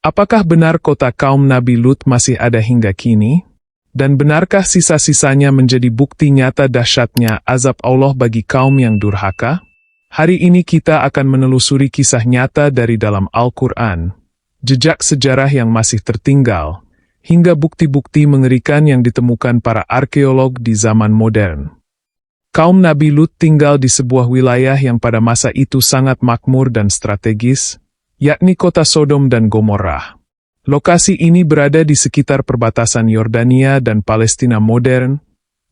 Apakah benar kota kaum Nabi Lut masih ada hingga kini? Dan benarkah sisa-sisanya menjadi bukti nyata dahsyatnya azab Allah bagi kaum yang durhaka? Hari ini kita akan menelusuri kisah nyata dari dalam Al-Quran, jejak sejarah yang masih tertinggal, hingga bukti-bukti mengerikan yang ditemukan para arkeolog di zaman modern. Kaum Nabi Lut tinggal di sebuah wilayah yang pada masa itu sangat makmur dan strategis, yakni kota Sodom dan Gomorrah. Lokasi ini berada di sekitar perbatasan Yordania dan Palestina modern,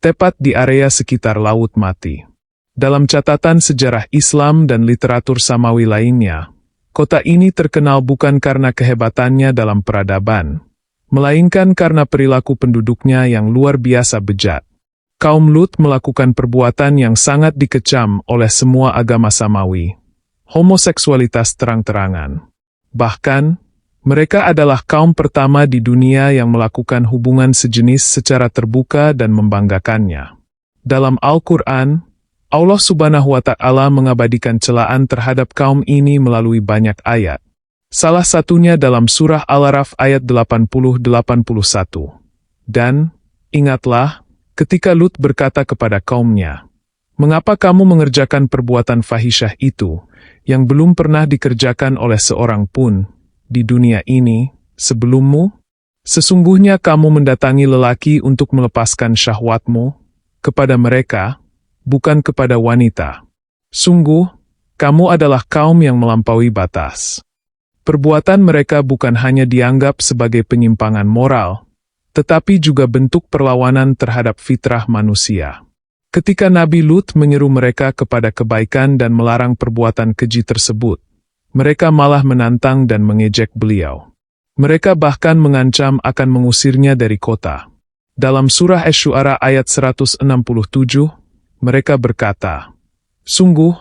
tepat di area sekitar Laut Mati. Dalam catatan sejarah Islam dan literatur Samawi lainnya, kota ini terkenal bukan karena kehebatannya dalam peradaban, melainkan karena perilaku penduduknya yang luar biasa bejat. Kaum Lut melakukan perbuatan yang sangat dikecam oleh semua agama Samawi, homoseksualitas terang-terangan. Bahkan, mereka adalah kaum pertama di dunia yang melakukan hubungan sejenis secara terbuka dan membanggakannya. Dalam Al-Quran, Allah Subhanahu wa Ta'ala mengabadikan celaan terhadap kaum ini melalui banyak ayat. Salah satunya dalam surah Al-Araf ayat 80-81. Dan, ingatlah, ketika Lut berkata kepada kaumnya, "Mengapa kamu mengerjakan perbuatan fahisyah itu, yang belum pernah dikerjakan oleh seorang pun di dunia ini, sebelummu? Sesungguhnya kamu mendatangi lelaki untuk melepaskan syahwatmu kepada mereka, bukan kepada wanita. Sungguh, kamu adalah kaum yang melampaui batas." Perbuatan mereka bukan hanya dianggap sebagai penyimpangan moral, tetapi juga bentuk perlawanan terhadap fitrah manusia. Ketika Nabi Lut menyeru mereka kepada kebaikan dan melarang perbuatan keji tersebut, mereka malah menantang dan mengejek beliau. Mereka bahkan mengancam akan mengusirnya dari kota. Dalam surah Asy-Syu'ara ayat 167, mereka berkata, "Sungguh,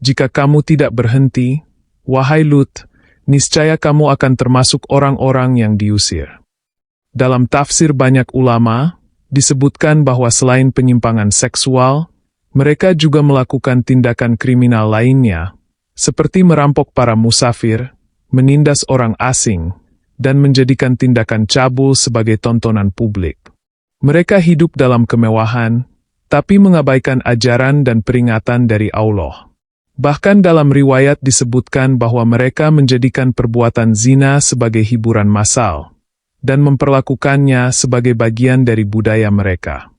jika kamu tidak berhenti, wahai Lut, niscaya kamu akan termasuk orang-orang yang diusir." Dalam tafsir banyak ulama, disebutkan bahwa selain penyimpangan seksual, mereka juga melakukan tindakan kriminal lainnya, seperti merampok para musafir, menindas orang asing, dan menjadikan tindakan cabul sebagai tontonan publik. Mereka hidup dalam kemewahan, tapi mengabaikan ajaran dan peringatan dari Allah. Bahkan dalam riwayat disebutkan bahwa mereka menjadikan perbuatan zina sebagai hiburan massal, dan memperlakukannya sebagai bagian dari budaya mereka.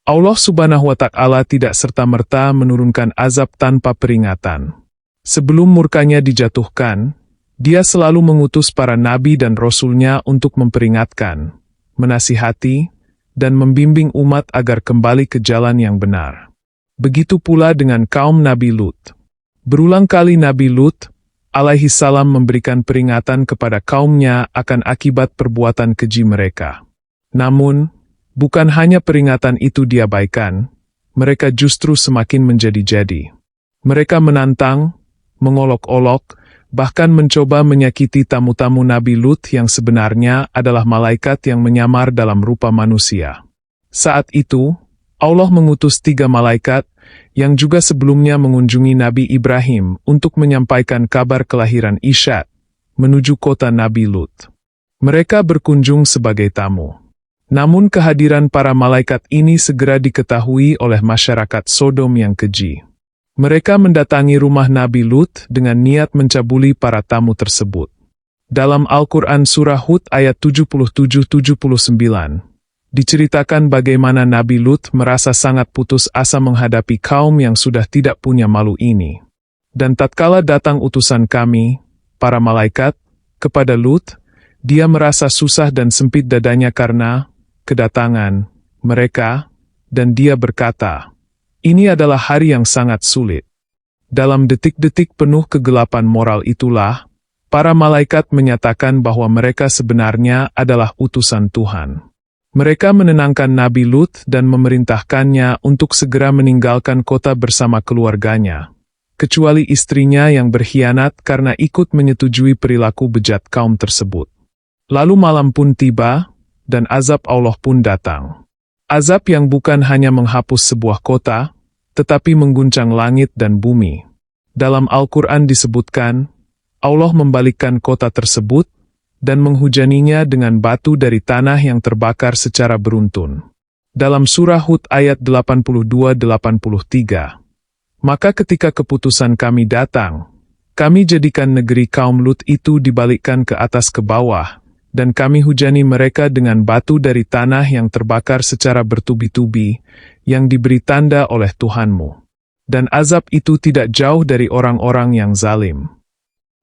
Allah Subhanahu wa Ta'ala tidak serta-merta menurunkan azab tanpa peringatan. Sebelum murkanya dijatuhkan, Dia selalu mengutus para nabi dan rasul-Nya untuk memperingatkan, menasihati, dan membimbing umat agar kembali ke jalan yang benar. Begitu pula dengan kaum Nabi Lut. Berulang kali Nabi Lut alaihi salam memberikan peringatan kepada kaumnya akan akibat perbuatan keji mereka. Namun, bukan hanya peringatan itu diabaikan, mereka justru semakin menjadi-jadi. Mereka menantang, mengolok-olok, bahkan mencoba menyakiti tamu-tamu Nabi Lut yang sebenarnya adalah malaikat yang menyamar dalam rupa manusia. Saat itu, Allah mengutus 3 malaikat yang juga sebelumnya mengunjungi Nabi Ibrahim untuk menyampaikan kabar kelahiran Ishak menuju kota Nabi Lut. Mereka berkunjung sebagai tamu. Namun kehadiran para malaikat ini segera diketahui oleh masyarakat Sodom yang keji. Mereka mendatangi rumah Nabi Lut dengan niat mencabuli para tamu tersebut. Dalam Al-Quran Surah Hud ayat 77-79, diceritakan bagaimana Nabi Lut merasa sangat putus asa menghadapi kaum yang sudah tidak punya malu ini. Dan tatkala datang utusan kami, para malaikat, kepada Lut, dia merasa susah dan sempit dadanya karena kedatangan mereka, dan dia berkata, "Ini adalah hari yang sangat sulit." Dalam detik-detik penuh kegelapan moral itulah, para malaikat menyatakan bahwa mereka sebenarnya adalah utusan Tuhan. Mereka menenangkan Nabi Lut dan memerintahkannya untuk segera meninggalkan kota bersama keluarganya, kecuali istrinya yang berkhianat karena ikut menyetujui perilaku bejat kaum tersebut. Lalu malam pun tiba, dan azab Allah pun datang. Azab yang bukan hanya menghapus sebuah kota, tetapi mengguncang langit dan bumi. Dalam Al-Quran disebutkan, Allah membalikkan kota tersebut, dan menghujaninya dengan batu dari tanah yang terbakar secara beruntun. Dalam surah Hud ayat 82-83. Maka ketika keputusan kami datang, kami jadikan negeri kaum Lut itu dibalikkan ke atas ke bawah, dan kami hujani mereka dengan batu dari tanah yang terbakar secara bertubi-tubi, yang diberi tanda oleh Tuhanmu. Dan azab itu tidak jauh dari orang-orang yang zalim.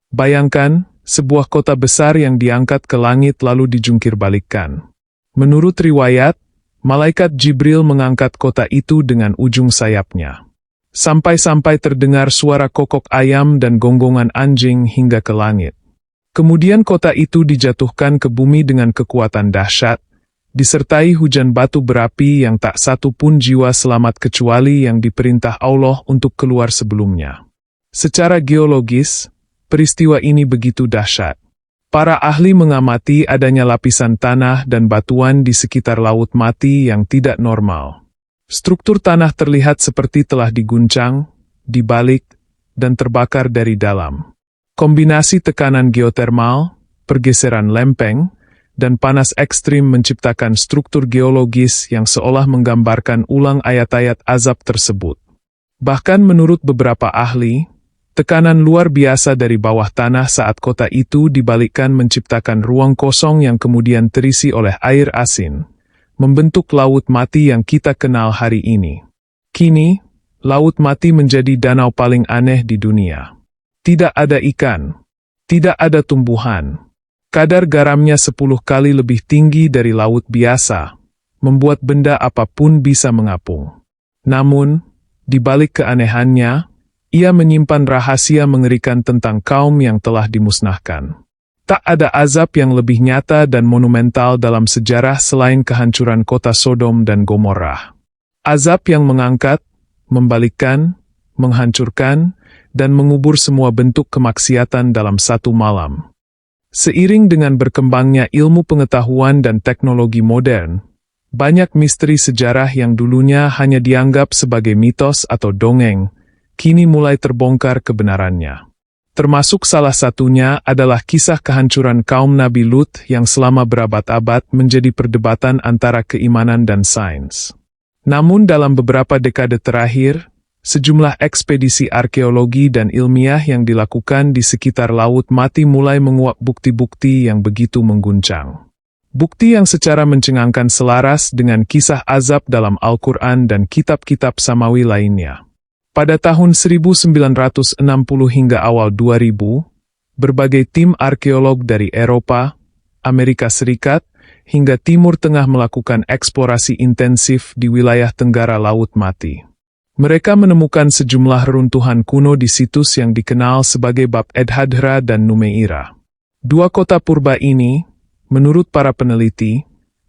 Bayangkan, sebuah kota besar yang diangkat ke langit lalu dijungkirbalikkan. Menurut riwayat, malaikat Jibril mengangkat kota itu dengan ujung sayapnya. Sampai-sampai terdengar suara kokok ayam dan gonggongan anjing hingga ke langit. Kemudian kota itu dijatuhkan ke bumi dengan kekuatan dahsyat, disertai hujan batu berapi yang tak satu pun jiwa selamat kecuali yang diperintah Allah untuk keluar sebelumnya. Secara geologis, peristiwa ini begitu dahsyat. Para ahli mengamati adanya lapisan tanah dan batuan di sekitar Laut Mati yang tidak normal. Struktur tanah terlihat seperti telah diguncang, dibalik, dan terbakar dari dalam. Kombinasi tekanan geotermal, pergeseran lempeng, dan panas ekstrim menciptakan struktur geologis yang seolah menggambarkan ulang ayat-ayat azab tersebut. Bahkan menurut beberapa ahli, tekanan luar biasa dari bawah tanah saat kota itu dibalikkan menciptakan ruang kosong yang kemudian terisi oleh air asin, membentuk Laut Mati yang kita kenal hari ini. Kini, Laut Mati menjadi danau paling aneh di dunia. Tidak ada ikan, tidak ada tumbuhan. Kadar garamnya 10 kali lebih tinggi dari laut biasa, membuat benda apapun bisa mengapung. Namun, di balik keanehannya, ia menyimpan rahasia mengerikan tentang kaum yang telah dimusnahkan. Tak ada azab yang lebih nyata dan monumental dalam sejarah selain kehancuran kota Sodom dan Gomorrah. Azab yang mengangkat, membalikkan, menghancurkan, dan mengubur semua bentuk kemaksiatan dalam satu malam. Seiring dengan berkembangnya ilmu pengetahuan dan teknologi modern, banyak misteri sejarah yang dulunya hanya dianggap sebagai mitos atau dongeng, kini mulai terbongkar kebenarannya. Termasuk salah satunya adalah kisah kehancuran kaum Nabi Lut yang selama berabad-abad menjadi perdebatan antara keimanan dan sains. Namun dalam beberapa dekade terakhir, sejumlah ekspedisi arkeologi dan ilmiah yang dilakukan di sekitar Laut Mati mulai menguak bukti-bukti yang begitu mengguncang. Bukti yang secara mencengangkan selaras dengan kisah azab dalam Al-Quran dan kitab-kitab samawi lainnya. Pada tahun 1960 hingga awal 2000, berbagai tim arkeolog dari Eropa, Amerika Serikat, hingga Timur Tengah melakukan eksplorasi intensif di wilayah tenggara Laut Mati. Mereka menemukan sejumlah reruntuhan kuno di situs yang dikenal sebagai Bab Edhadhra dan Numeira. Dua kota purba ini, menurut para peneliti,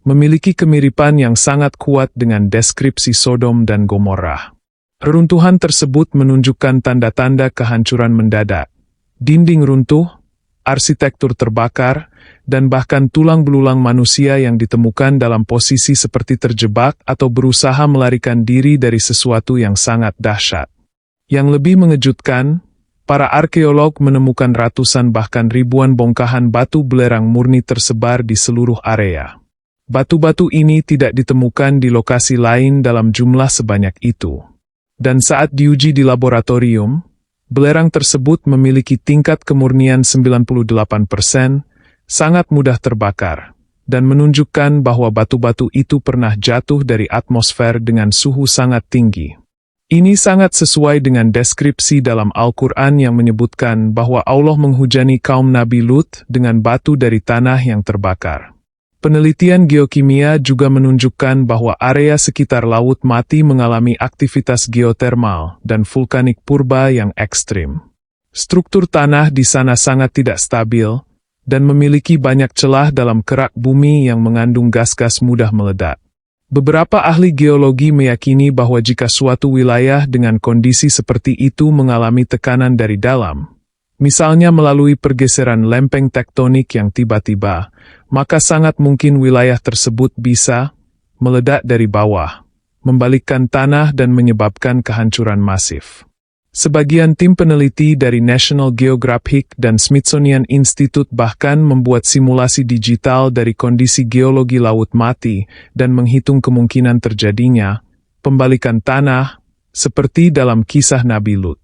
memiliki kemiripan yang sangat kuat dengan deskripsi Sodom dan Gomorrah. Reruntuhan tersebut menunjukkan tanda-tanda kehancuran mendadak, dinding runtuh, arsitektur terbakar, dan bahkan tulang belulang manusia yang ditemukan dalam posisi seperti terjebak atau berusaha melarikan diri dari sesuatu yang sangat dahsyat. Yang lebih mengejutkan, para arkeolog menemukan ratusan bahkan ribuan bongkahan batu belerang murni tersebar di seluruh area. Batu-batu ini tidak ditemukan di lokasi lain dalam jumlah sebanyak itu. Dan saat diuji di laboratorium, belerang tersebut memiliki tingkat kemurnian 98%, sangat mudah terbakar, dan menunjukkan bahwa batu-batu itu pernah jatuh dari atmosfer dengan suhu sangat tinggi. Ini sangat sesuai dengan deskripsi dalam Al-Quran yang menyebutkan bahwa Allah menghujani kaum Nabi Lut dengan batu dari tanah yang terbakar. Penelitian geokimia juga menunjukkan bahwa area sekitar Laut Mati mengalami aktivitas geotermal dan vulkanik purba yang ekstrim. Struktur tanah di sana sangat tidak stabil, dan memiliki banyak celah dalam kerak bumi yang mengandung gas-gas mudah meledak. Beberapa ahli geologi meyakini bahwa jika suatu wilayah dengan kondisi seperti itu mengalami tekanan dari dalam, misalnya melalui pergeseran lempeng tektonik yang tiba-tiba, maka sangat mungkin wilayah tersebut bisa meledak dari bawah, membalikkan tanah dan menyebabkan kehancuran masif. Sebagian tim peneliti dari National Geographic dan Smithsonian Institute bahkan membuat simulasi digital dari kondisi geologi laut mati dan menghitung kemungkinan terjadinya pembalikan tanah seperti dalam kisah Nabi Lut.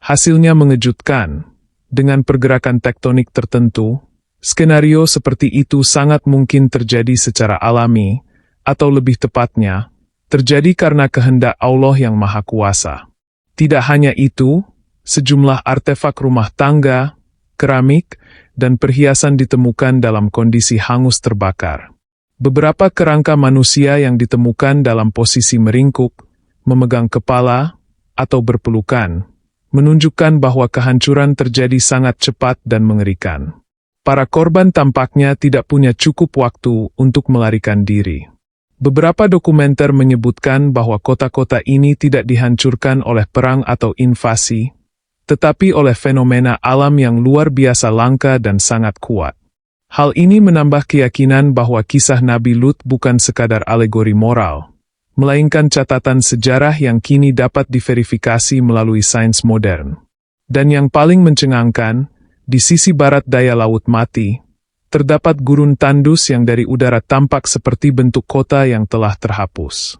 Hasilnya mengejutkan. Dengan pergerakan tektonik tertentu, skenario seperti itu sangat mungkin terjadi secara alami, atau lebih tepatnya, terjadi karena kehendak Allah yang Maha Kuasa. Tidak hanya itu, sejumlah artefak rumah tangga, keramik, dan perhiasan ditemukan dalam kondisi hangus terbakar. Beberapa kerangka manusia yang ditemukan dalam posisi meringkuk, memegang kepala, atau berpelukan, menunjukkan bahwa kehancuran terjadi sangat cepat dan mengerikan. Para korban tampaknya tidak punya cukup waktu untuk melarikan diri. Beberapa dokumenter menyebutkan bahwa kota-kota ini tidak dihancurkan oleh perang atau invasi, tetapi oleh fenomena alam yang luar biasa langka dan sangat kuat. Hal ini menambah keyakinan bahwa kisah Nabi Lut bukan sekadar alegori moral, melainkan catatan sejarah yang kini dapat diverifikasi melalui sains modern. Dan yang paling mencengangkan, di sisi barat daya Laut Mati, terdapat gurun tandus yang dari udara tampak seperti bentuk kota yang telah terhapus.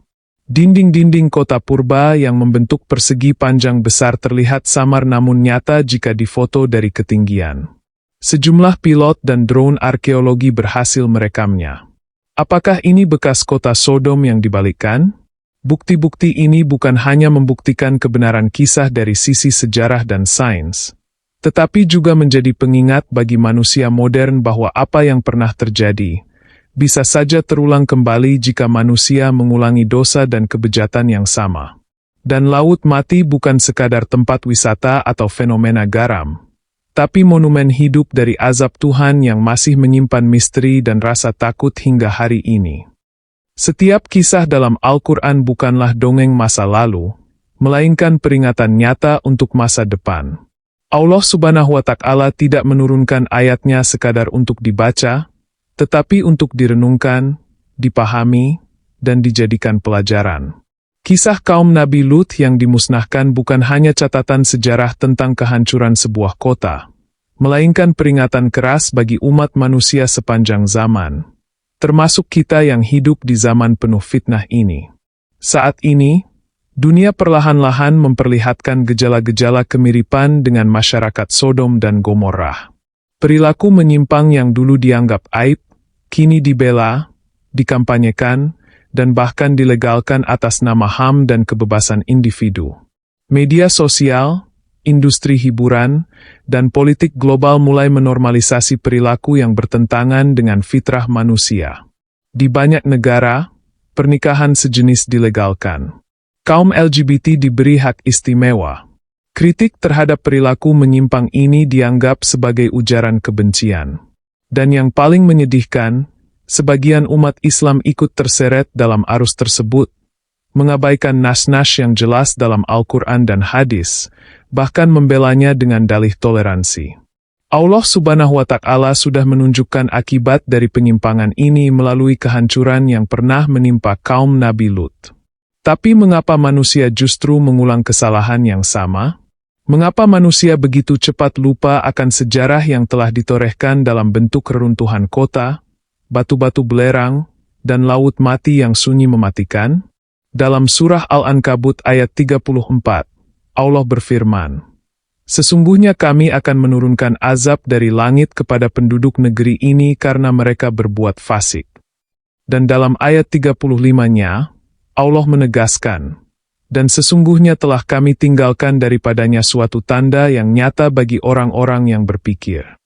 Dinding-dinding kota purba yang membentuk persegi panjang besar terlihat samar namun nyata jika difoto dari ketinggian. Sejumlah pilot dan drone arkeologi berhasil merekamnya. Apakah ini bekas kota Sodom yang dibalikkan? Bukti-bukti ini bukan hanya membuktikan kebenaran kisah dari sisi sejarah dan sains, tetapi juga menjadi pengingat bagi manusia modern bahwa apa yang pernah terjadi bisa saja terulang kembali jika manusia mengulangi dosa dan kebejatan yang sama. Dan Laut Mati bukan sekadar tempat wisata atau fenomena garam, tapi monumen hidup dari azab Tuhan yang masih menyimpan misteri dan rasa takut hingga hari ini. Setiap kisah dalam Al-Quran bukanlah dongeng masa lalu, melainkan peringatan nyata untuk masa depan. Allah Subhanahu wa Ta'ala tidak menurunkan ayatnya sekadar untuk dibaca, tetapi untuk direnungkan, dipahami, dan dijadikan pelajaran. Kisah kaum Nabi Lut yang dimusnahkan bukan hanya catatan sejarah tentang kehancuran sebuah kota, melainkan peringatan keras bagi umat manusia sepanjang zaman, termasuk kita yang hidup di zaman penuh fitnah ini. Saat ini, dunia perlahan-lahan memperlihatkan gejala-gejala kemiripan dengan masyarakat Sodom dan Gomorrah. Perilaku menyimpang yang dulu dianggap aib, kini dibela, dikampanyekan, dan bahkan dilegalkan atas nama HAM dan kebebasan individu. Media sosial, industri hiburan, dan politik global mulai menormalisasi perilaku yang bertentangan dengan fitrah manusia. Di banyak negara, pernikahan sejenis dilegalkan. Kaum LGBT diberi hak istimewa. Kritik terhadap perilaku menyimpang ini dianggap sebagai ujaran kebencian. Dan yang paling menyedihkan, sebagian umat Islam ikut terseret dalam arus tersebut, mengabaikan nas-nas yang jelas dalam Al-Quran dan hadis, bahkan membelanya dengan dalih toleransi. Allah Subhanahu wa Ta'ala sudah menunjukkan akibat dari penyimpangan ini melalui kehancuran yang pernah menimpa kaum Nabi Lut. Tapi mengapa manusia justru mengulang kesalahan yang sama? Mengapa manusia begitu cepat lupa akan sejarah yang telah ditorehkan dalam bentuk reruntuhan kota, batu-batu belerang, dan laut mati yang sunyi mematikan? Dalam surah Al-Ankabut ayat 34, Allah berfirman, "Sesungguhnya kami akan menurunkan azab dari langit kepada penduduk negeri ini karena mereka berbuat fasik." Dan dalam ayat 35-nya, Allah menegaskan, "Dan sesungguhnya telah kami tinggalkan daripadanya suatu tanda yang nyata bagi orang-orang yang berpikir."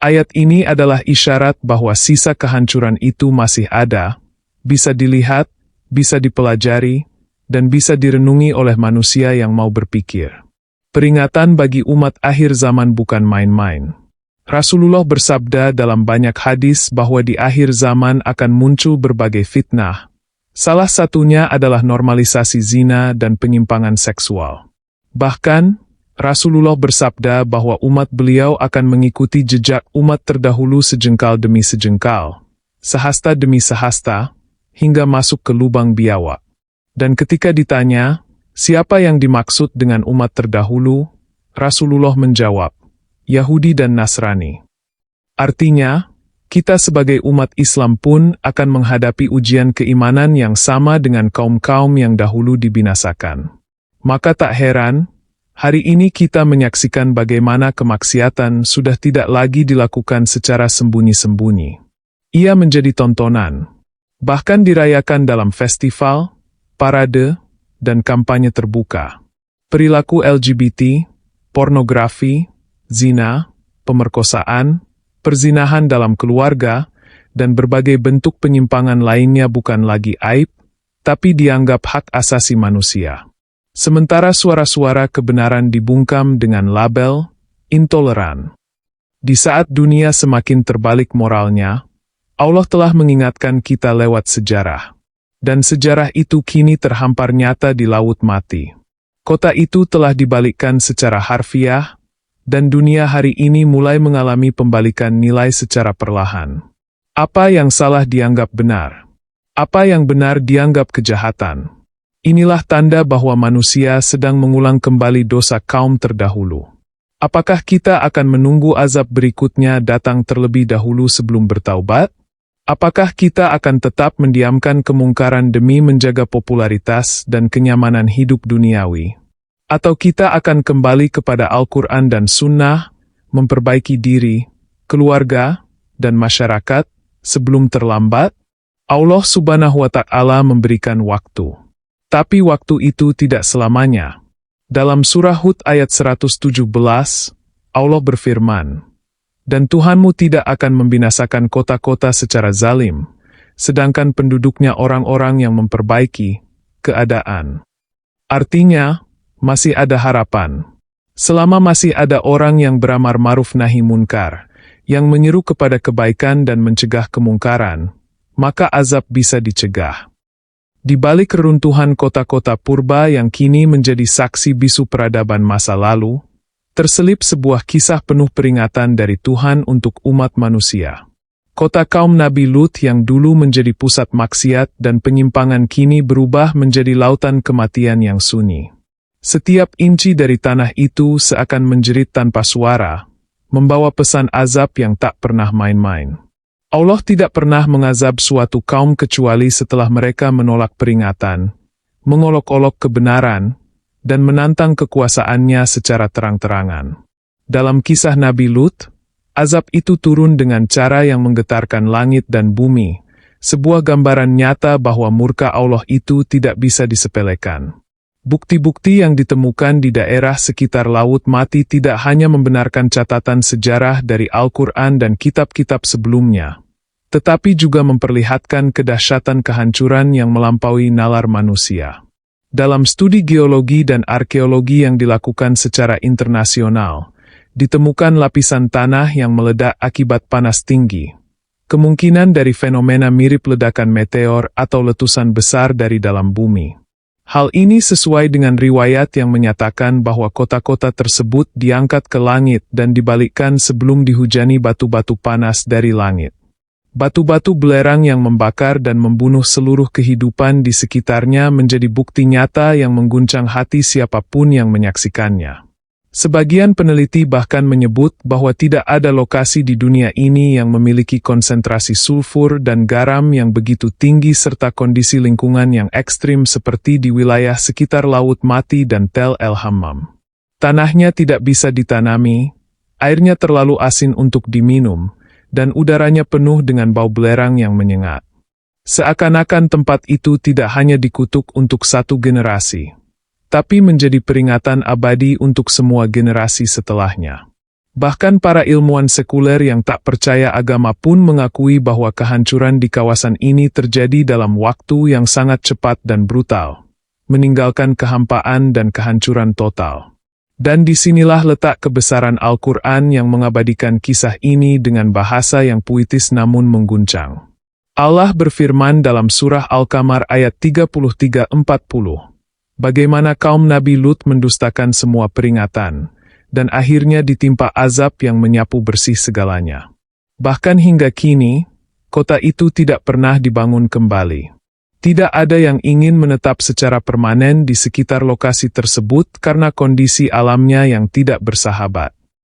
Ayat ini adalah isyarat bahwa sisa kehancuran itu masih ada, bisa dilihat, bisa dipelajari, dan bisa direnungi oleh manusia yang mau berpikir. Peringatan bagi umat akhir zaman bukan main-main. Rasulullah bersabda dalam banyak hadis bahwa di akhir zaman akan muncul berbagai fitnah. Salah satunya adalah normalisasi zina dan penyimpangan seksual. Bahkan, Rasulullah bersabda bahwa umat beliau akan mengikuti jejak umat terdahulu sejengkal demi sejengkal, sehasta demi sehasta, hingga masuk ke lubang biawak. Dan ketika ditanya, Siapa yang dimaksud dengan umat terdahulu? Rasulullah menjawab, Yahudi dan Nasrani. Artinya, kita sebagai umat Islam pun akan menghadapi ujian keimanan yang sama dengan kaum-kaum yang dahulu dibinasakan. Maka tak heran, hari ini kita menyaksikan bagaimana kemaksiatan sudah tidak lagi dilakukan secara sembunyi-sembunyi. Ia menjadi tontonan, bahkan dirayakan dalam festival, parade, dan kampanye terbuka. Perilaku LGBT, pornografi, zina, pemerkosaan, perzinahan dalam keluarga, dan berbagai bentuk penyimpangan lainnya bukan lagi aib, tapi dianggap hak asasi manusia. Sementara suara-suara kebenaran dibungkam dengan label intoleran. Di saat dunia semakin terbalik moralnya, Allah telah mengingatkan kita lewat sejarah. Dan sejarah itu kini terhampar nyata di laut mati. Kota itu telah dibalikkan secara harfiah, dan dunia hari ini mulai mengalami pembalikan nilai secara perlahan. Apa yang salah dianggap benar. Apa yang benar dianggap kejahatan. Inilah tanda bahwa manusia sedang mengulang kembali dosa kaum terdahulu. Apakah kita akan menunggu azab berikutnya datang terlebih dahulu sebelum bertaubat? Apakah kita akan tetap mendiamkan kemungkaran demi menjaga popularitas dan kenyamanan hidup duniawi? Atau kita akan kembali kepada Al-Quran dan Sunnah, memperbaiki diri, keluarga, dan masyarakat sebelum terlambat? Allah Subhanahu wa Ta'ala memberikan waktu. Tapi waktu itu tidak selamanya. Dalam surah Hud ayat 117, Allah berfirman, "Dan Tuhanmu tidak akan membinasakan kota-kota secara zalim, sedangkan penduduknya orang-orang yang memperbaiki keadaan." Artinya, masih ada harapan. Selama masih ada orang yang beramar ma'ruf nahi munkar, yang menyeru kepada kebaikan dan mencegah kemungkaran, maka azab bisa dicegah. Di balik reruntuhan kota-kota purba yang kini menjadi saksi bisu peradaban masa lalu, terselip sebuah kisah penuh peringatan dari Tuhan untuk umat manusia. Kota kaum Nabi Lut yang dulu menjadi pusat maksiat dan penyimpangan kini berubah menjadi lautan kematian yang sunyi. Setiap inci dari tanah itu seakan menjerit tanpa suara, membawa pesan azab yang tak pernah main-main. Allah tidak pernah mengazab suatu kaum kecuali setelah mereka menolak peringatan, mengolok-olok kebenaran, dan menantang kekuasaannya secara terang-terangan. Dalam kisah Nabi Lut, azab itu turun dengan cara yang menggetarkan langit dan bumi, sebuah gambaran nyata bahwa murka Allah itu tidak bisa disepelekan. Bukti-bukti yang ditemukan di daerah sekitar Laut Mati tidak hanya membenarkan catatan sejarah dari Al-Quran dan kitab-kitab sebelumnya, tetapi juga memperlihatkan kedahsyatan kehancuran yang melampaui nalar manusia. Dalam studi geologi dan arkeologi yang dilakukan secara internasional, ditemukan lapisan tanah yang meledak akibat panas tinggi. Kemungkinan dari fenomena mirip ledakan meteor atau letusan besar dari dalam bumi. Hal ini sesuai dengan riwayat yang menyatakan bahwa kota-kota tersebut diangkat ke langit dan dibalikkan sebelum dihujani batu-batu panas dari langit. Batu-batu belerang yang membakar dan membunuh seluruh kehidupan di sekitarnya menjadi bukti nyata yang mengguncang hati siapapun yang menyaksikannya. Sebagian peneliti bahkan menyebut bahwa tidak ada lokasi di dunia ini yang memiliki konsentrasi sulfur dan garam yang begitu tinggi serta kondisi lingkungan yang ekstrim seperti di wilayah sekitar Laut Mati dan Tel El Hammam. Tanahnya tidak bisa ditanami, airnya terlalu asin untuk diminum, dan udaranya penuh dengan bau belerang yang menyengat. Seakan-akan tempat itu tidak hanya dikutuk untuk satu generasi, tapi menjadi peringatan abadi untuk semua generasi setelahnya. Bahkan para ilmuwan sekuler yang tak percaya agama pun mengakui bahwa kehancuran di kawasan ini terjadi dalam waktu yang sangat cepat dan brutal, meninggalkan kehampaan dan kehancuran total. Dan disinilah letak kebesaran Al-Quran yang mengabadikan kisah ini dengan bahasa yang puitis namun mengguncang. Allah berfirman dalam surah Al-Qamar ayat 33-40. Bagaimana kaum Nabi Lut mendustakan semua peringatan, dan akhirnya ditimpa azab yang menyapu bersih segalanya. Bahkan hingga kini, kota itu tidak pernah dibangun kembali. Tidak ada yang ingin menetap secara permanen di sekitar lokasi tersebut karena kondisi alamnya yang tidak bersahabat.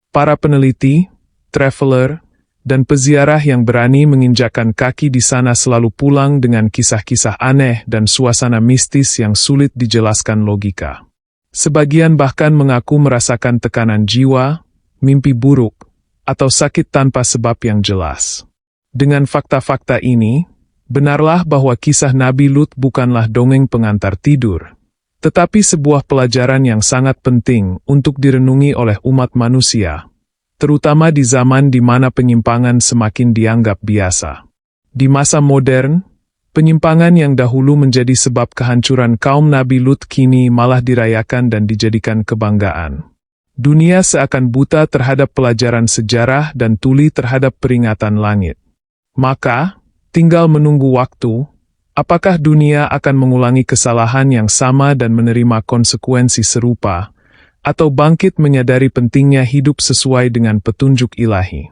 Para peneliti, traveler, dan peziarah yang berani menginjakkan kaki di sana selalu pulang dengan kisah-kisah aneh dan suasana mistis yang sulit dijelaskan logika. Sebagian bahkan mengaku merasakan tekanan jiwa, mimpi buruk, atau sakit tanpa sebab yang jelas. Dengan fakta-fakta ini, benarlah bahwa kisah Nabi Lut bukanlah dongeng pengantar tidur, tetapi sebuah pelajaran yang sangat penting untuk direnungi oleh umat manusia, terutama di zaman di mana penyimpangan semakin dianggap biasa. Di masa modern, penyimpangan yang dahulu menjadi sebab kehancuran kaum Nabi Lut kini malah dirayakan dan dijadikan kebanggaan. Dunia seakan buta terhadap pelajaran sejarah dan tuli terhadap peringatan langit. Maka, tinggal menunggu waktu, apakah dunia akan mengulangi kesalahan yang sama dan menerima konsekuensi serupa, atau bangkit menyadari pentingnya hidup sesuai dengan petunjuk ilahi.